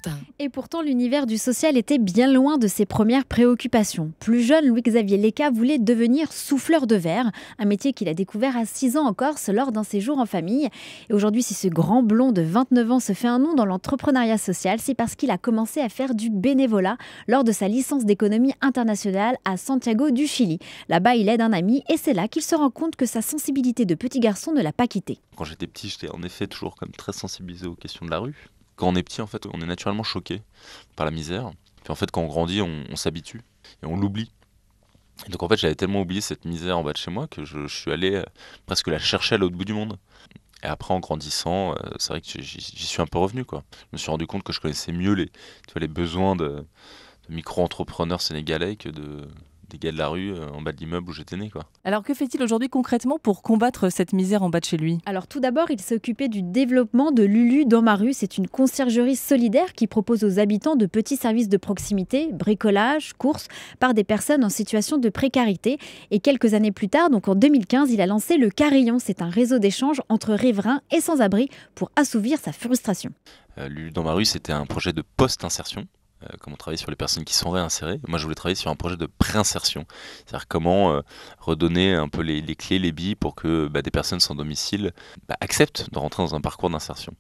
Quentin. Et pourtant, l'univers du social était bien loin de ses premières préoccupations. Plus jeune, Louis-Xavier Léca voulait devenir souffleur de verre, un métier qu'il a découvert à 6 ans en Corse lors d'un séjour en famille. Et aujourd'hui, si ce grand blond de 29 ans se fait un nom dans l'entrepreneuriat social, c'est parce qu'il a commencé à faire du bénévolat lors de sa licence d'économie internationale à Santiago du Chili. Là-bas, il aide un ami et c'est là qu'il se rend compte que sa sensibilité de petit garçon ne l'a pas quitté. Quand j'étais petit, j'étais en effet toujours comme très sensibilisé aux questions de la rue. Quand on est petit, en fait, on est naturellement choqué par la misère. Puis en fait, quand on grandit, on s'habitue et on l'oublie. Et donc en fait, j'avais tellement oublié cette misère en bas de chez moi que je suis allé presque la chercher à l'autre bout du monde. Et après, en grandissant, c'est vrai que j'y suis un peu revenu, quoi. Je me suis rendu compte que je connaissais mieux les besoins de micro-entrepreneurs sénégalais que des gars de la rue en bas de l'immeuble où j'étais né, quoi. Alors que fait-il aujourd'hui concrètement pour combattre cette misère en bas de chez lui? Alors tout d'abord, il s'est occupé du développement de Lulu dans ma rue. C'est une conciergerie solidaire qui propose aux habitants de petits services de proximité, bricolage, courses, par des personnes en situation de précarité. Et quelques années plus tard, donc en 2015, il a lancé le Carillon. C'est un réseau d'échange entre riverains et sans-abri pour assouvir sa frustration. Lulu dans ma rue, c'était un projet de post-insertion. Comme on travaille sur les personnes qui sont réinsérées. Moi, je voulais travailler sur un projet de préinsertion. C'est-à-dire comment redonner un peu les clés, les billes pour que des personnes sans domicile acceptent de rentrer dans un parcours d'insertion.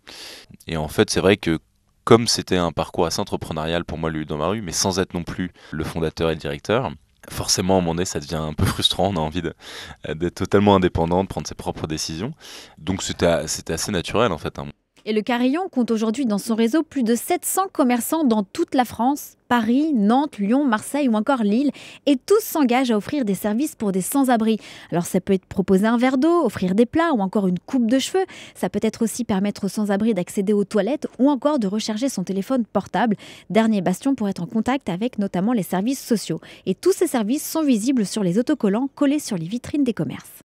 Et en fait, c'est vrai que comme c'était un parcours assez entrepreneurial pour moi, lui, dans ma rue, mais sans être non plus le fondateur et le directeur, forcément, à un moment donné, ça devient un peu frustrant. On a envie d'être totalement indépendant, de prendre ses propres décisions. Donc, c'était assez naturel, en fait, hein. Et le Carillon compte aujourd'hui dans son réseau plus de 700 commerçants dans toute la France, Paris, Nantes, Lyon, Marseille ou encore Lille. Et tous s'engagent à offrir des services pour des sans-abri. Alors ça peut être proposer un verre d'eau, offrir des plats ou encore une coupe de cheveux. Ça peut être aussi permettre aux sans-abri d'accéder aux toilettes ou encore de recharger son téléphone portable. Dernier bastion pour être en contact avec notamment les services sociaux. Et tous ces services sont visibles sur les autocollants collés sur les vitrines des commerces.